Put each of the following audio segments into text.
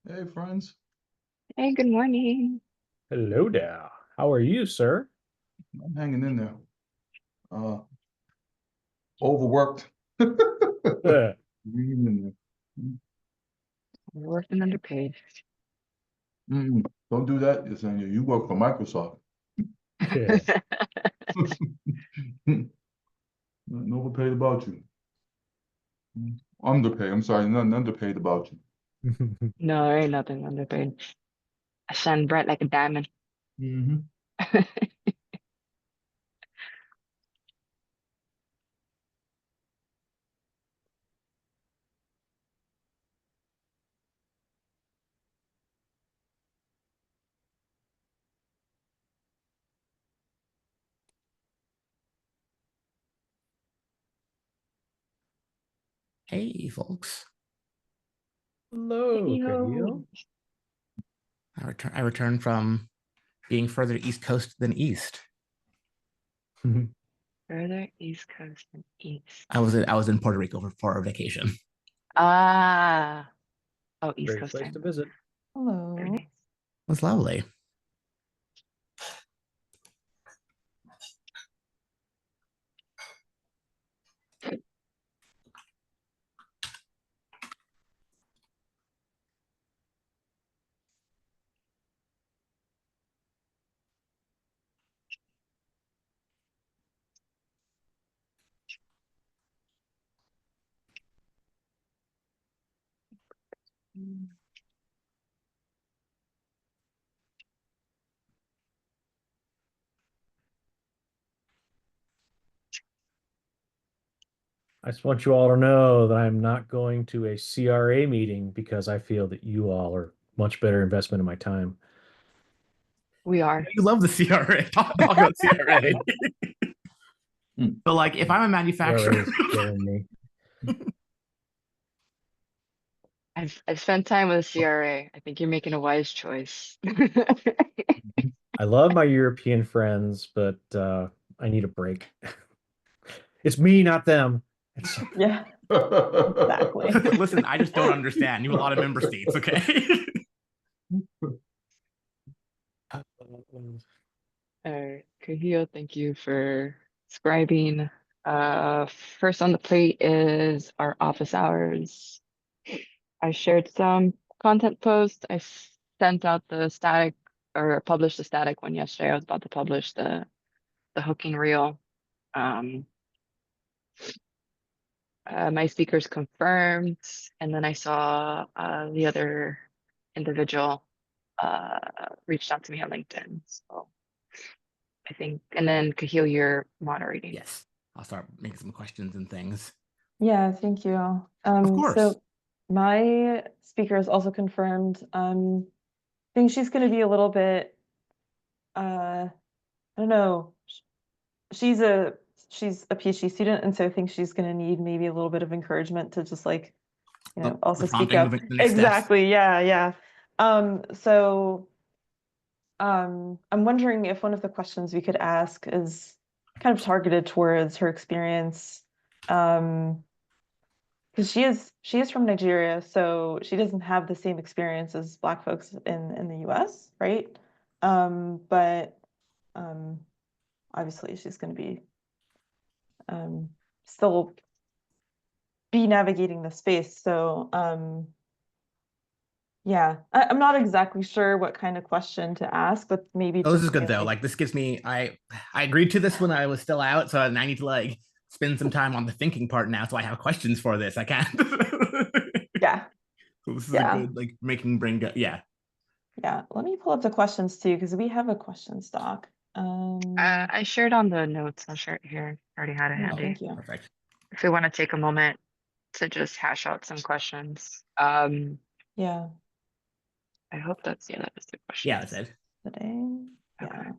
Hey, friends. Hey, good morning. Hello there. How are you, sir? I'm hanging in there. Uh, Overworked. Uh, Hanging in there. We're working underpaid. Don't do that. You're saying you work for Microsoft. yeah. Nothing overpaid about you. Underpaid. I'm sorry, nothing underpaid about you. No, there ain't nothing underpaid. I shine bright like a diamond. Hmm. Hey, folks. Hello, Yo. Kahil. I returned from being further East Coast than East. Further East Coast and East. I was in Puerto Rico for a vacation. Ah. Oh, East Great Coast place to time. visit. Very Hello. nice. It was lovely. I just want you all to know that I'm not going to a CRA meeting because I feel that you all are much better investment of my time. We are. You love the CRA. Talk about CRA. Hmm. But like, if I'm a CRA manufacturer, is killing me. I've spent time with a CRA. I think you're making a wise choice. I love my European friends, but I need a break. It's me, not them. It's Yeah, exactly. listen, I just don't understand. You have a lot of member states, okay? Kahil, thank you for scribing. First on the plate is our office hours. I shared some content posts. Sent out the static or published the static one yesterday. I was about to publish the hooking reel. Um, my speakers confirmed, and then I saw the other individual uh, reached out to me on LinkedIn. So I think, and then Kahil, you're moderating. Yes, I'll start making some questions and things. Yeah, thank you. Of course. So my speaker is also confirmed. I think she's going to be a little bit, I don't know. She's a she's a PhD student, and so I think she's going to need maybe a little bit of encouragement to just like, also The speak prompting, up. the next steps. Exactly. Yeah, yeah. So I'm wondering if one of the questions we could ask is kind of targeted towards her experience. Because she is from Nigeria, so she doesn't have the same experience as Black folks in the US, right? But um, obviously she's going to be um, still be navigating the space. So yeah, I'm not exactly sure what kind of question to ask, but maybe Oh, this is just good say though. like, Like this gives me I agreed to this when I was still out, so I need to like spend some time on the thinking part now. So I have questions for this. I can't. yeah, So this is a yeah, good like making brain go. Yeah. yeah. Let me pull up the questions too, because we have a questions doc. I shared on the notes. I'll share it here. Already had it Oh, Oh, handy. thank you. perfect. If we want to take a moment to just hash out some questions. Yeah, I hope that is the Yeah, that's questions. it. today. Okay.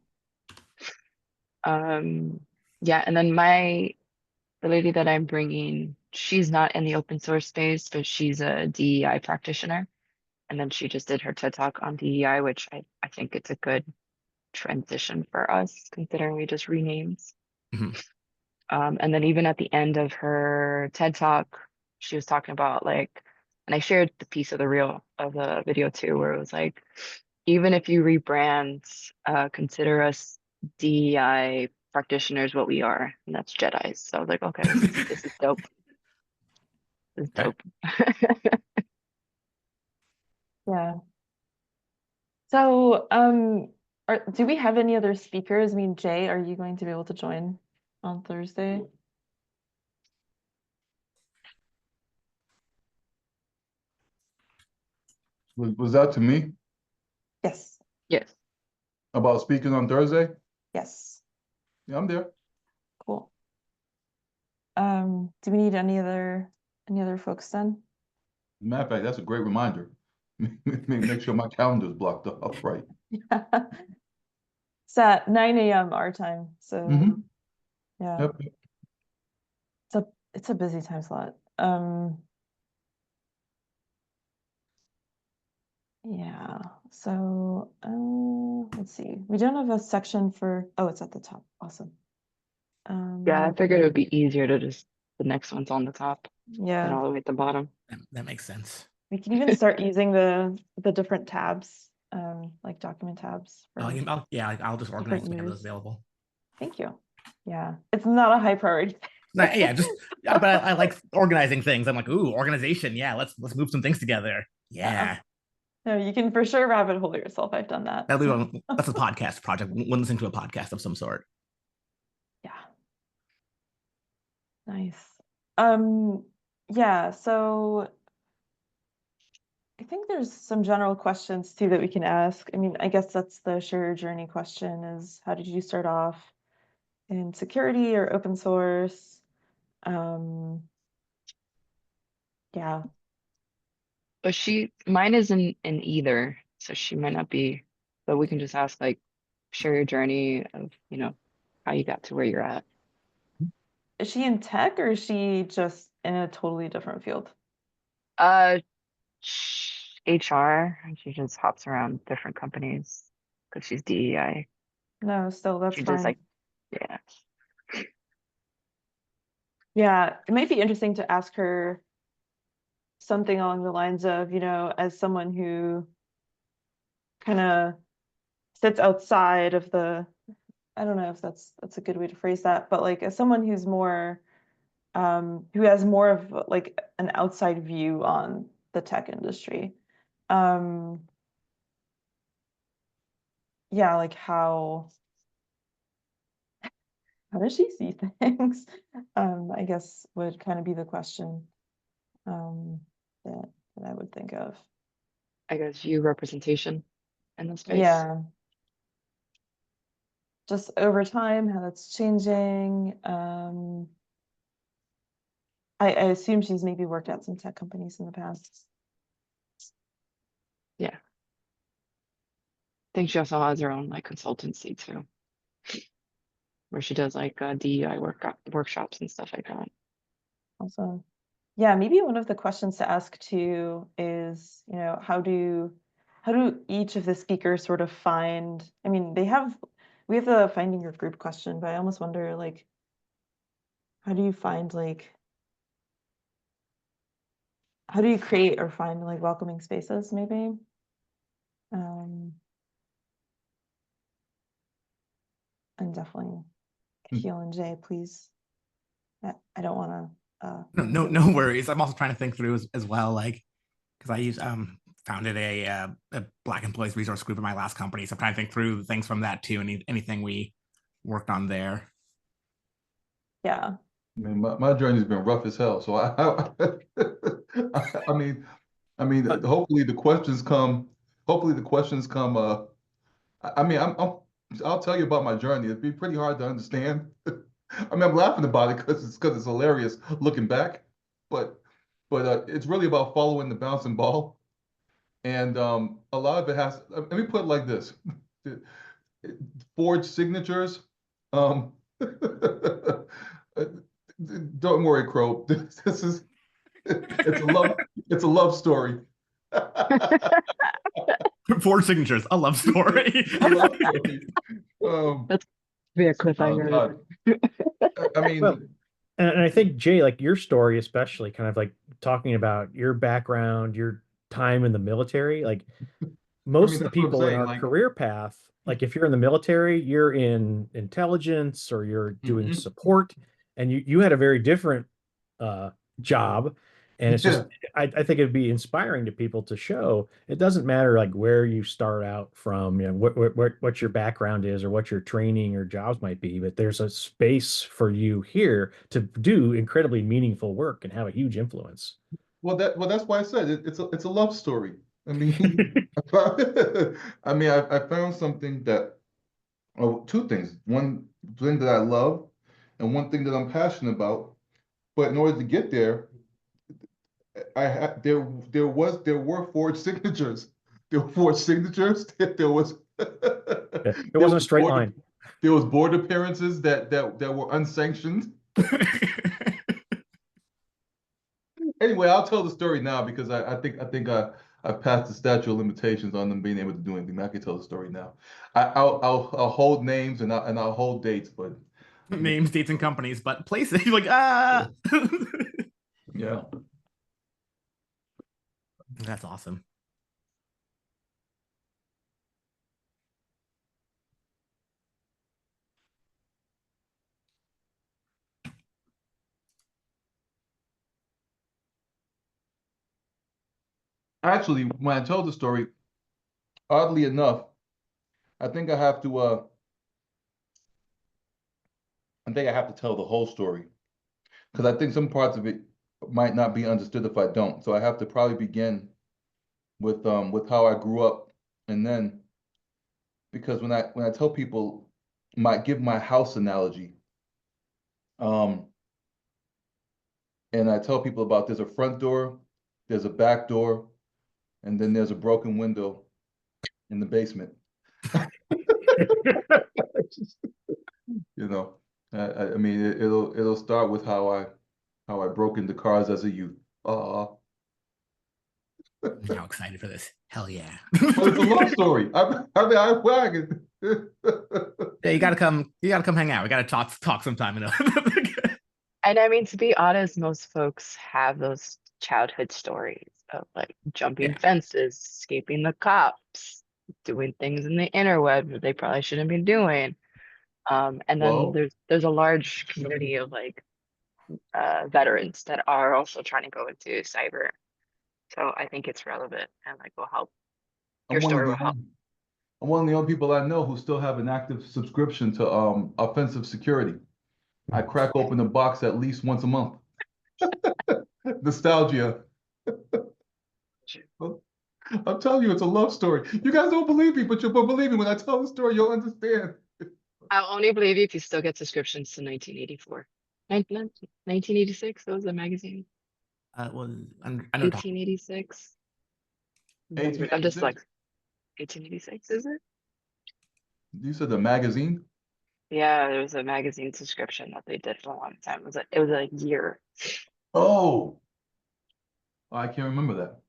Yeah. Um, yeah, and then the lady that I'm bringing, she's not in the open source space, but she's a DEI practitioner. And then she just did her TED Talk on DEI, which I think it's a good transition for us, considering we just renamed. Mhm. And then even at the end of her TED Talk, she was talking about like And I shared the piece of the video too, where it was like, even if you rebrand, consider us DEI practitioners what we are, and that's Jedis. So I was like, okay, this is dope. This is Okay. dope. Yeah. So, do we have any other speakers? I mean, Jay, are you going to be able to join on Thursday? Was that to me Yes. Yes. about speaking on Thursday? Yes. Yeah, I'm there. Cool. Do we need any other folks then? Matter of fact, that's a great reminder. Make sure my calendar's blocked up right. It's at 9 a.m. our time, so Mhm. yeah, Yep. it's a busy time slot. Yeah, so let's see. We don't have a section for, oh, it's at the top. Awesome. Yeah, I figured it would be easier to just, the next one's on the top and Yeah, all the way at the bottom. That makes sense. we can even start using the different tabs, like document tabs for I'll just organize different to have those use. available. Thank you. Yeah, it's not a high priority. But I like organizing things. I'm like, ooh, organization. Yeah, let's move some things together. Yeah. No, you can for sure rabbit hole yourself. I've done that. That's a podcast project. When listening to a podcast of some sort. Yeah. Nice. Yeah, so I think there's some general questions too that we can ask. I mean, I guess that's the share your journey question is how did you start off in security or open source? Yeah. But mine is in either, so she might not be, but we can just ask like, share your journey of, how you got to where you're at. Is she in tech or is she just in a totally different field? HR, and she just hops around different companies because she's DEI. No, still that's She fine. does like, yeah. Yeah, it might be interesting to ask her something along the lines of, as someone who kind of sits outside of I don't know if that's a good way to phrase that, but like as someone who's more who has more of like an outside view on the tech industry. Yeah, like how does she see things? I guess would kind of be the question that I would think of. I guess view representation in the space. Yeah. Just over time, how that's changing. I assume she's maybe worked at some tech companies in the past. Yeah. I think she also has her own like consultancy too, where she does like DEI workshops and stuff like that. Also, yeah, maybe one of the questions to ask too is, how do each of the speakers sort of find, I mean, we have the finding your group question, but I almost wonder like, how do you find like, how do you create or find like welcoming spaces maybe? And definitely Heel and Jay, please. I don't want to. No worries. I'm also trying to think through as well, like because I founded a Black employees resource group in my last company, so I'm trying to think through things from that too. Anything we worked on there. Yeah. I mean, my journey's been rough as hell. So I mean, hopefully the questions come. Hopefully the questions come. I mean, I'll tell you about my journey. It'd be pretty hard to understand. I mean, I'm laughing about it because it's hilarious looking back, but it's really about following the bouncing ball, and a lot of it has. Let me put it like this: forged signatures. Um, don't worry, Crow. This is it's a love story. Forged signatures, a love story. A love story. Be a cliffhanger. I mean, Well, And I think Jay, like your story, especially kind of like talking about your background, your time in the military, like I most mean, of the that's what I'm people in saying. our Like, career path, like if you're in the military, you're in intelligence or you're doing mhm. support, and you had a very different uh job. And it's just Yeah. I think it'd be inspiring to people to show it doesn't matter like where you start out from, you know, what your background is or what your training or jobs might be, but there's a space for you here to do incredibly meaningful work and have a huge influence. Well, that's why I said it's a love story. I mean, I found something that, oh, two things. One thing that I love, and one thing that I'm passionate about. But in order to get there, I had there were forged signatures. There were forged signatures. There was Yeah, it there wasn't a was straight line. there was board appearances that were unsanctioned. Anyway, I'll tell the story now because I passed the statute of limitations on them being able to do anything. I can tell the story now. I'll hold names and I'll hold dates, but Names, dates, and companies, but places. You're like, ah. yeah. That's awesome. Actually, when I tell the story, oddly enough, I think I have to I think I have to tell the whole story because I think some parts of it might not be understood if I don't. So I have to probably begin with how I grew up, and then because when I tell people give my house analogy, um, and I tell people about there's a front door, there's a back door, and then there's a broken window in the basement. You know, I mean it'll start with how I broke into cars as a youth. I'm now excited for this. Hell yeah. But it's a love story. I mean, I wagon. Yeah, you gotta come hang out. We gotta talk sometime, you know. And I mean, to be honest, most folks have those childhood stories of like jumping Yeah. fences, escaping the cops, doing things in the interweb that they probably shouldn't be doing. And then Well, there's a large community of like veterans that are also trying to go into cyber. So I think it's relevant and like will help. I'm Your one of story the will help. only I'm one of the only people I know who still have an active subscription to offensive security. I crack open a box at least once a month. Nostalgia. I'm telling you, it's a love story. You guys don't believe me, but believe me when I tell the story, you'll understand. I'll only believe you if you still get subscriptions to 1984. 1986, that was a magazine. Was I know 1886. I'm just 1886. like 1886, is it? You said the magazine? Yeah, there was a magazine subscription that they did for a long time. It was a year. Oh, I can't remember that,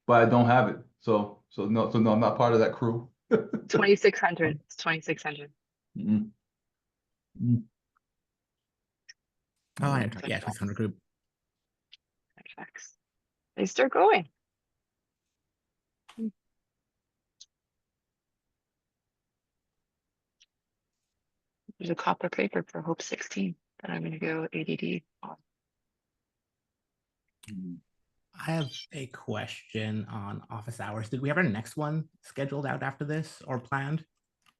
but I don't have it. So no, I'm not part of that crew. 2600. It's 2600. Mm-mm. Mm. Oh, I Yeah. know. Yeah, 600 group. They start going. There's a copper paper for Hope 16 that I'm going to go ADD on. I have a question on office hours. Did we have our next one scheduled out after this or planned?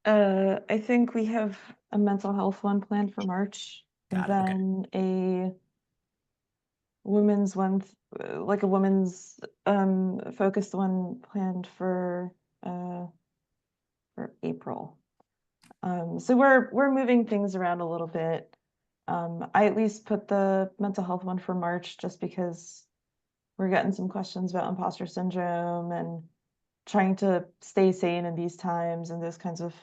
I think we have a mental health one planned for March, and Got it. Okay. then a women's one, like a women's focused one planned for April. So we're moving things around a little bit. I at least put the mental health one for March just because we're getting some questions about imposter syndrome and trying to stay sane in these times and those kinds of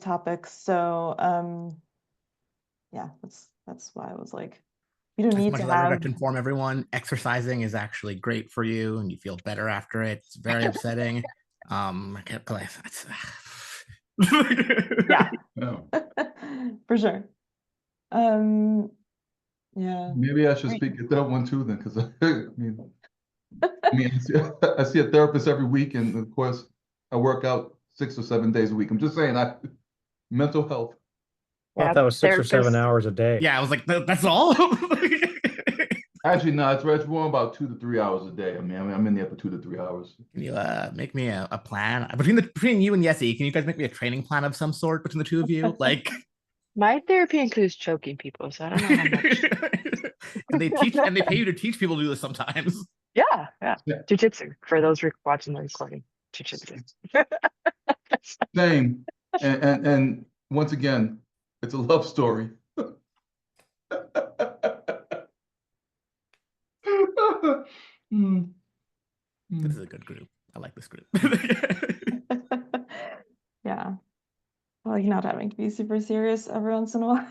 topics. So yeah, that's why I was like, you don't As need much to as I regret have to inform everyone, exercising is actually great for you and you feel better after it. It's very upsetting. I can't play. yeah No. for sure. Yeah. Maybe I should Right. speak at that one too then, because I see a therapist every week, and of course, I work out 6 or 7 days a week. I'm just saying, mental health. I thought Yeah, that was 6 or 7 therapist. hours a day. Yeah, I was like, that's all. Actually, no, it's more about 2 to 3 hours a day. I'm in there for 2 to 3 hours. Can you make me a plan between you and Yessie? Can you guys make me a training plan of some sort between the two of you? Like, My therapy includes choking people, so I don't know how much. and they pay you to teach people to do this sometimes. Yeah, yeah. Yeah. Jiu-jitsu for those watching the recording. Jiu-jitsu. Same. And once again, it's a love story. Mm, This mm. is a good group. I like this group. Yeah. I like not having to be super serious every once in a while.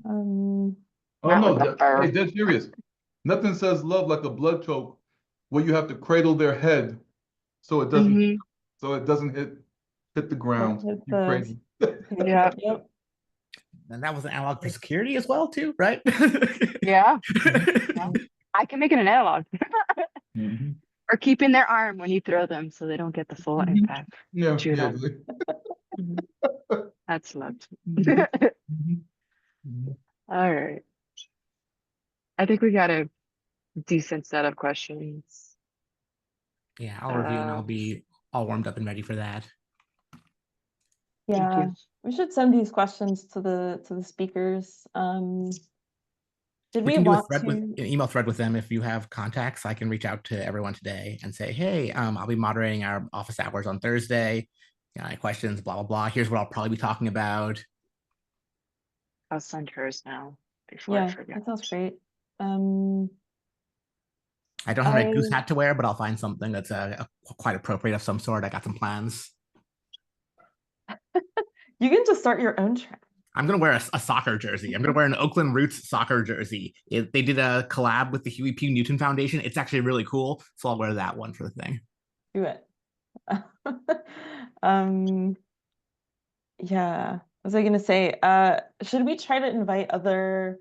Oh Not no, with the fur. hey, dead serious. Nothing says love like a blood choke where you have to cradle their head so it doesn't Mhm. hit the ground. hit You cradle. Yeah. Yep. And that was an analog for security as well, too, right? Yeah. Yeah. I can make it an analog. Mhm. Or keeping their arm when you throw them so they don't get the full Mhm. impact. Yeah, Shoot yeah. 'em. Mhm. That's love. Mhm. Mhm. Mhm. All right. I think we got a decent set of questions. Yeah, I'll review and I'll Um, be all warmed up and ready for that. Thank Yeah. you. We should send these questions to the speakers. Did We we can do a want thread with to? an email thread with them if you have contacts. I can reach out to everyone today and say, hey, I'll be moderating our office hours on Thursday. Any questions, blah, blah, blah. Here's what I'll probably be talking about. I'll send hers now before I Yeah, forget. that sounds great. Um, I don't have a I goose hat to wear, but I'll find something that's quite appropriate of some sort. I got some plans. You can just start your own trend. I'm going to wear a soccer jersey. I'm going to wear an Oakland Roots soccer jersey. They did a collab with the Huey P. Newton Foundation. It's actually really cool. So I'll wear that one for the thing. Do it. um, yeah. What was I gonna say? Should we try to invite other,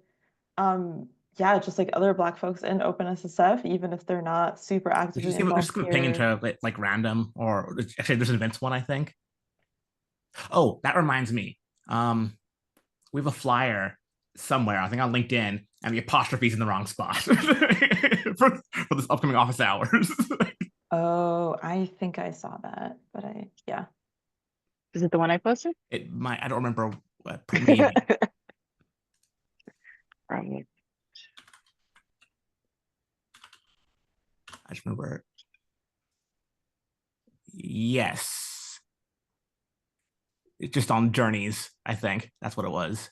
yeah, just like other Black folks in OpenSSF, even if they're not super actively We're involved just going to ping here? into like random, or actually there's an events one, I think. Oh, that reminds me. We have a flyer somewhere, I think on LinkedIn, and the apostrophe is in the wrong spot for this upcoming office hours. Oh, I think I saw that, but yeah. Is it the one I posted? It might, I don't remember what, maybe. Probably. I just remember. Yes. It's just on journeys, I think. That's what it was.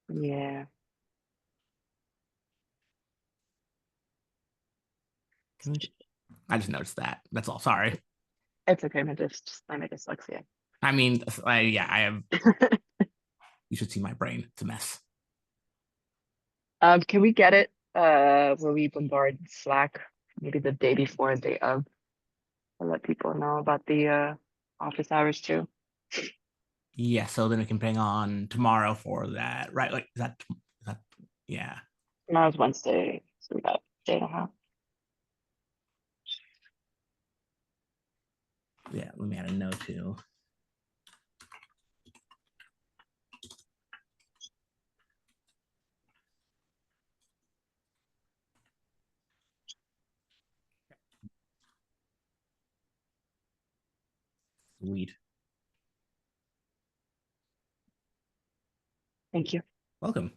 Yeah. I just noticed that. That's all. Sorry. It's okay, my dyslexia. I mean, yeah, I have. You should see my brain. It's a mess. Can we get it where we bombard Slack maybe the day before, day of, to let people know about the office hours too? Yeah, so then we can ping on tomorrow for that, right? Like, is that yeah. Tomorrow's Wednesday, so we got a day and a half. Yeah, let me add a note too. Sweet. Thank you. Welcome.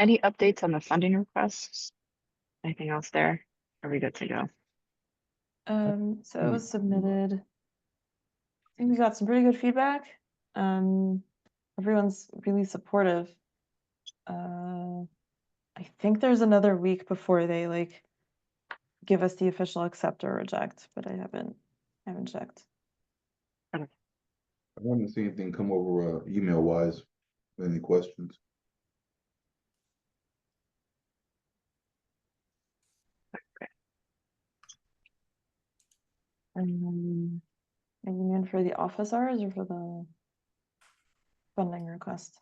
Any updates on the funding requests? Anything else there? Are we good to go? So it was submitted. I think we got some pretty good feedback. Everyone's really supportive. I think there's another week before they like give us the official accept or reject, but I haven't checked. I haven't seen anything come over email wise. Any questions? Are you in for the office hours or for the funding request.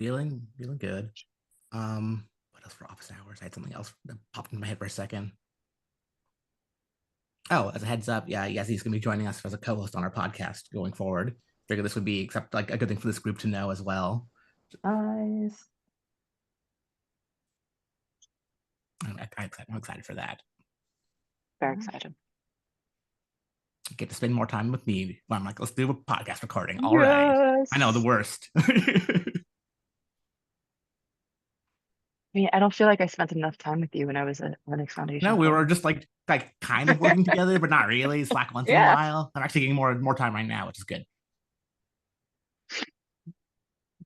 Feeling good. What else for office hours? I had something else that popped in my head for a second. Oh, as a heads up, yeah, yes, he's gonna be joining us as a co-host on our podcast going forward. Figure this would be except like a good thing for this group to know as well. Nice. I'm excited for that. Very excited. Get to spend more time with me. I'm like, let's do a podcast recording. All right. I know the Yes. worst. I mean, I don't feel like I spent enough time with you when I was at Linux Foundation. No, we so- were just like kind of working together, but not really. Slack once in a Yeah. while. I'm actually getting more time right now, which is good.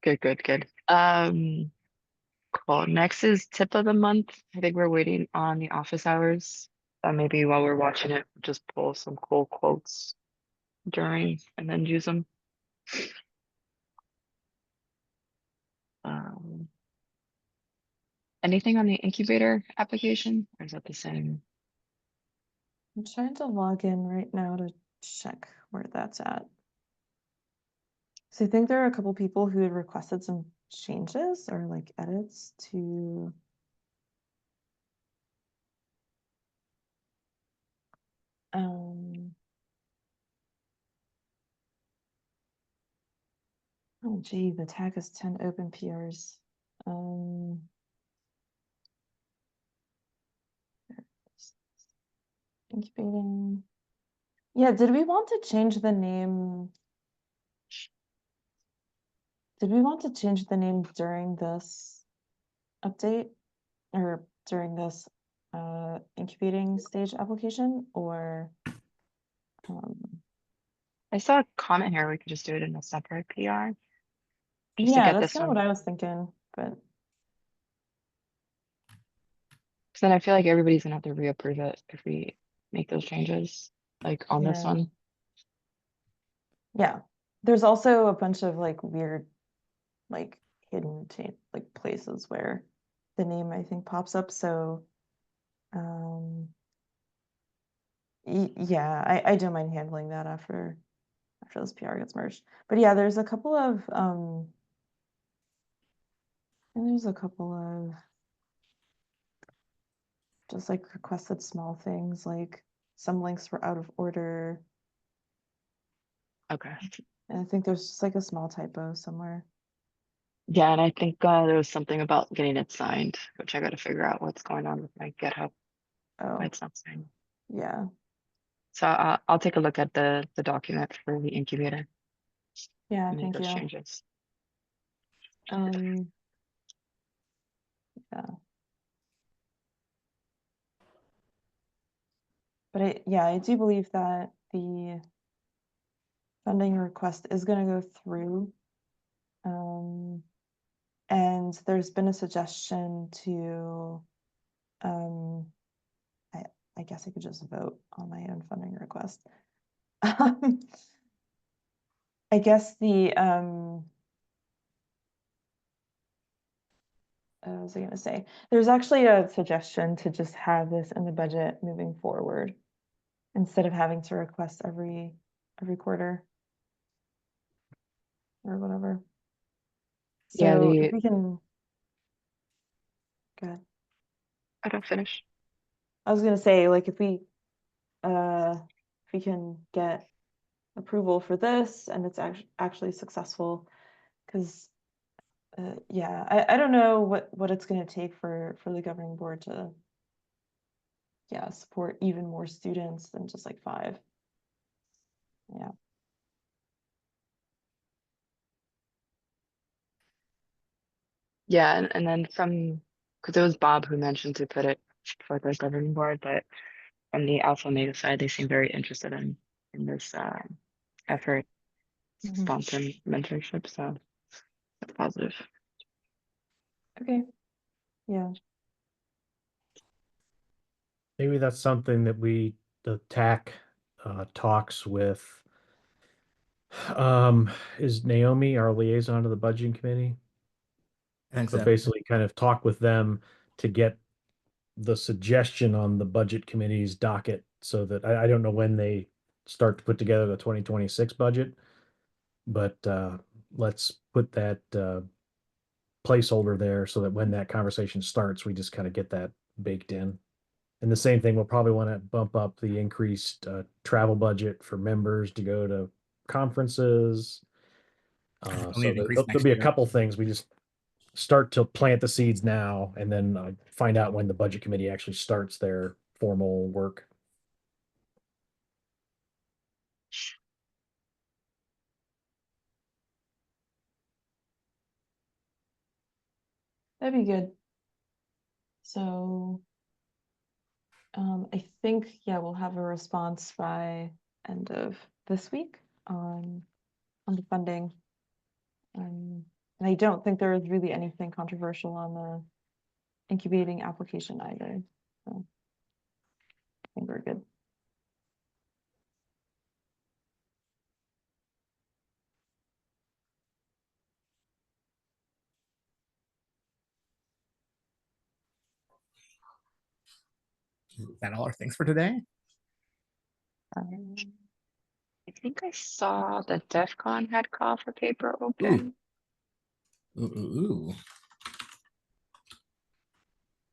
Good. Cool. Next is tip of the month. I think we're waiting on the office hours. Maybe while we're watching it, just pull some cool quotes during and then use them. Anything on the incubator application, or is that the same? I'm trying to log in right now to check where that's at. So I think there are a couple people who had requested some changes or like edits to oh gee, the tag is 10 open PRs. Incubating. Yeah, did we want to change the name? Did we want to change the name during this update or during this incubating stage application, or I saw a comment here. We could just do it in a separate PR. Just to yeah, get that's this kind of one. what I was thinking, but Because then I feel like everybody's gonna have to reapprove it if we make those changes, like on this Yeah. one. yeah, there's also a bunch of like weird, like hidden like places where the name I think pops up. So, yeah, I don't mind handling that after this PR gets merged. But yeah, there's a couple of and there's a couple of just like requested small things, like some links were out of order. Okay. And I think there's just like a small typo somewhere. Yeah, and I think there was something about getting it signed, which I got to figure out what's going on with my GitHub. Oh, Why it's not signed. yeah. So I'll take a look at the document for the incubator Yeah, and make thank those you. changes. Yeah. But I do believe that the funding request is going to go through. And there's been a suggestion to, I guess I could just vote on my own funding request. I guess what was I going to say? There's actually a suggestion to just have this in the budget moving forward instead of having to request every quarter or whatever. Yeah, So if we can, go ahead. I don't finish. I was gonna say, like, if we can get approval for this and it's actually successful, because yeah, I don't know what it's gonna take for the governing board to support even more students than just like 5. Yeah. Yeah, and then because it was Bob who mentioned to put it for the governing board, but from the Alpha Omega side, they seem very interested in this effort, Mhm. sponsor mentorship. So that's positive. Okay. Yeah. Maybe that's something that the TAC talks with. Is Naomi our liaison to the budgeting committee? I think But so. basically kind of talk with them to get the suggestion on the budget committee's docket so that I don't know when they start to put together the 2026 budget, but let's put that placeholder there so that when that conversation starts, we just kind of get that baked in. And the same thing, we'll probably want to bump up the increased travel budget for members to go to conferences. We'll So need to increase there'll next be a year. couple things. We just start to plant the seeds now, and then find out when the budget committee actually starts their formal work. That'd be good. So I think, yeah, we'll have a response by end of this week on the funding. And I don't think there is really anything controversial on the incubating application either. So I think we're good. Is that all our things for today? I think I saw that DEF CON had call for paper open. Ooh.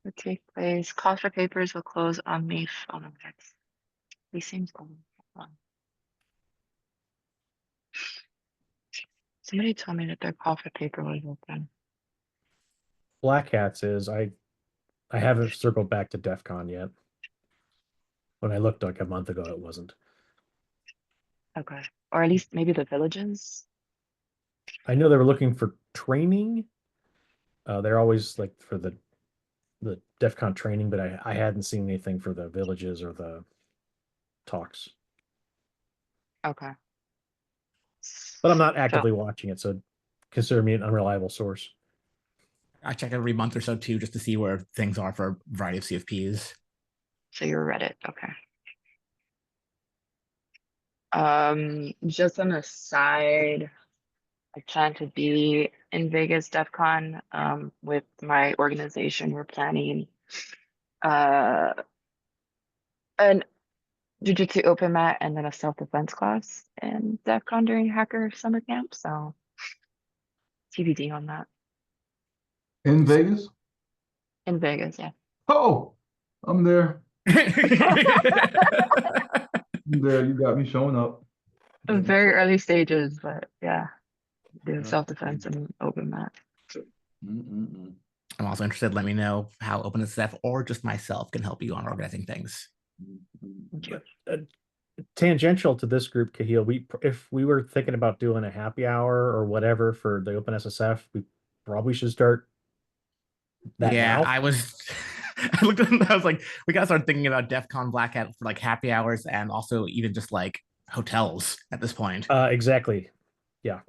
Will take place. Call for papers will close on May. Oh no, that's these seems on. Somebody told me that their call for paper was open. Black Hats is I haven't circled back to DEF CON yet. When I looked like a month ago, it wasn't. Okay, or at least maybe the villages. I know they were looking for training. They're always like for the DEF CON training, but I hadn't seen anything for the villages or the talks. Okay. But I'm not actively watching it, so consider me an unreliable source. I check every month or so too, just to see where things are for a variety of CFPs. So you're Reddit, okay. Just on a side, I plan to be in Vegas DEF CON with my organization. We're planning an Jiu-Jitsu open mat and then a self-defense class in DEF CON during Hacker Summer Camp. So TBD on that. In Vegas? In Vegas, yeah. Oh, I'm there. I'm there. You got me showing up. Very early stages, but yeah, do Yeah. self-defense and open mat. Mm-mm-mm. I'm also interested. Let me know how OpenSSF or just myself can help you on organizing things. Thank you. Tangential to this group, Kahil, if we were thinking about doing a happy hour or whatever for the OpenSSF, we probably should start that now. I was I looked at it, I was like, we gotta start thinking about DEF CON Black Hat for like happy hours and also even just like hotels at this point. Exactly. Yeah.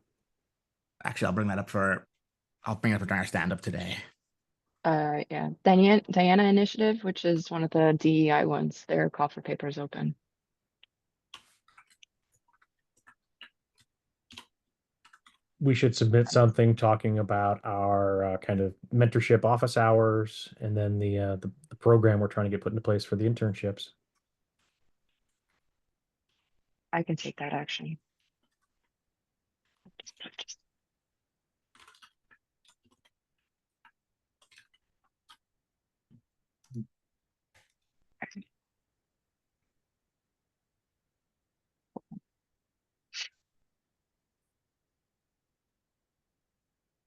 Actually, I'll bring it up during our stand-up today. Yeah, Diana Initiative, which is one of the DEI ones, their call for papers open. We should submit something talking about our kind of mentorship office hours, and then the program we're trying to get put into place for the internships. I can take that action.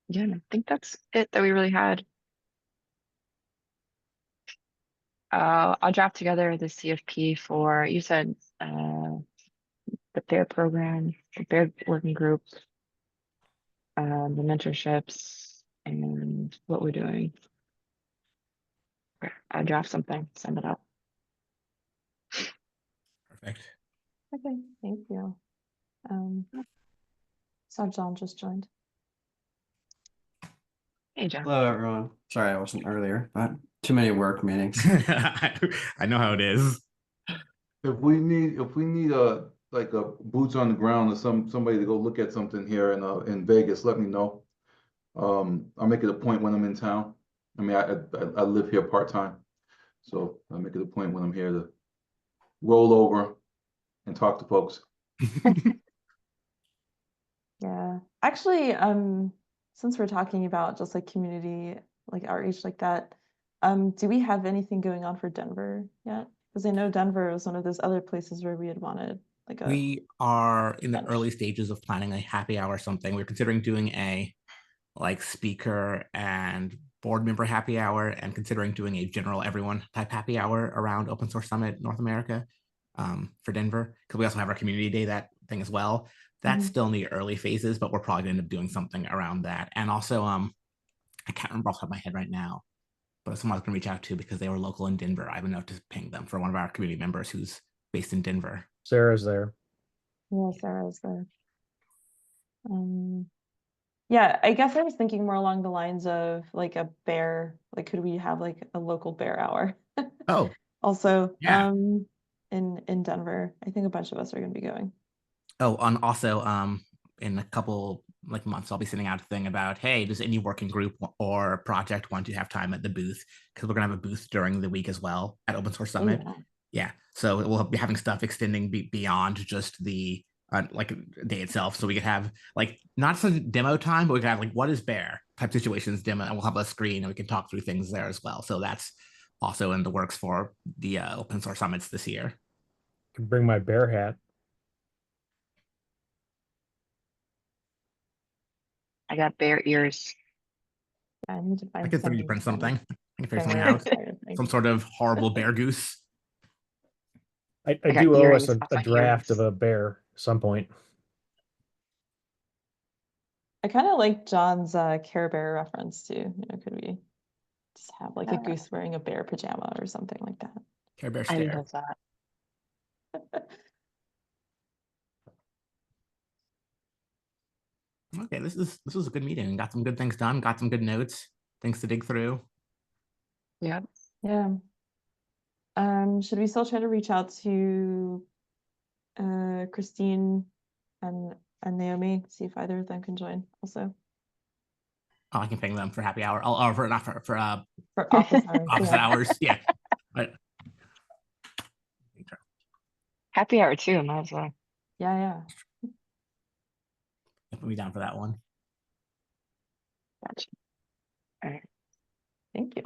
Yeah, and I think that's it that we really had. I'll draft together the CFP for, you said, the PAIR program, the PAIR working group, the mentorships, and what we're doing. Okay, I'll draft something, send it out. Perfect. Okay, thank you. So John just joined. Hey, John. Hello, everyone. Sorry I wasn't earlier, but too many work meetings. I know how it is. If we need a like a boots on the ground or somebody to go look at something here in Vegas, let me know. I'll make it a point when I'm in town. I mean, I live here part-time, so I'll make it a point when I'm here to roll over and talk to folks. Yeah, actually, since we're talking about just like community, like outreach like that, do we have anything going on for Denver yet? Because I know Denver is one of those other places where we had wanted like a. We are in the Nice. early stages of planning a happy hour or something. We're considering doing a like speaker and board member happy hour, and considering doing a general everyone type happy hour around Open Source Summit North America for Denver, because we also have our community day, that thing as well. That's Mhm. still in the early phases, but we're probably going to end up doing something around that. And also, I can't remember off the top of my head right now, but someone I was going to reach out to because they were local in Denver. I have a note to ping them for one of our community members who's based in Denver. Sarah's there. Yeah, Sarah's there. Yeah, I guess I was thinking more along the lines of like a bear, like could we have like a local bear hour? Oh, Also, yeah. in Denver. I think a bunch of us are gonna be going. Oh, and also, in a couple like months, I'll be sending out a thing about, hey, does any working group or project want to have time at the booth? Because we're gonna have a booth during the week as well at Open Source Summit. Yeah. Yeah, so we'll be having stuff extending beyond just the like day itself. So we could have like not some demo time, but we could have like what is bear type situations demo, and we'll have a screen and we can talk through things there as well. So that's also in the works for the Open Source Summits this year. Can bring my bear hat. I got bear ears. I need to I find could some 3D print something. I can figure something bear out. inspired thing. Some sort of horrible bear goose. I I got do owe us earrings off a my draft of earrings. a bear at some point. I kind of like John's Care Bear reference too. You know, could we just have like a Uh, goose wearing a bear pajama or something like that? Care Bear I stare. love that. Okay, this was a good meeting. Got some good things done. Got some good notes. Things to dig through. Yeah. Yeah. Should we still try to reach out to Christine and Naomi, see if either of them can join also Oh, I can ping them for happy hour. Or for not for for office hours? office Yeah. hours. Yeah. But Happy hour too, might as well. Yeah. put me down for that one. Gotcha. All right. Thank you.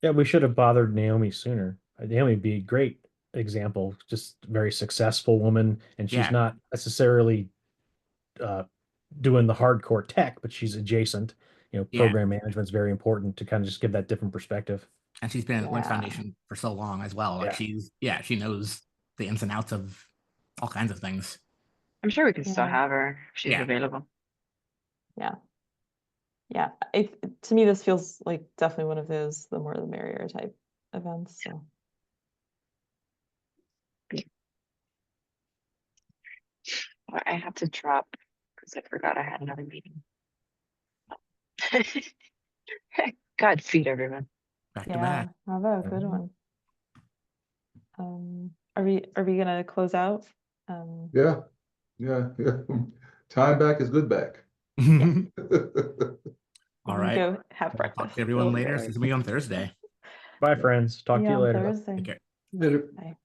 Yeah, we should have bothered Naomi sooner. Naomi would be a great example, just very successful woman, and she's Yeah. not necessarily doing the hardcore tech, but she's adjacent. You know, Yeah. program management is very important to kind of just give that different perspective. And she's been at Linux Yeah. Foundation for so long as well. Like she knows the ins and outs of all kinds of things. I'm sure we can still Yeah. have her if she's Yeah. available. Yeah. To me, this feels like definitely one of those the more the merrier type events. So Well, I have to drop because I forgot I had another meeting. Godspeed, everyone. Back to yeah, back. have a good one. Are we gonna close out? Yeah. Time back is good back. All right. Go have We'll breakfast. talk to everyone It'll be later. great. See you on Thursday. Bye, friends. Talk See to you on later. Thursday. Take care. Later. Bye.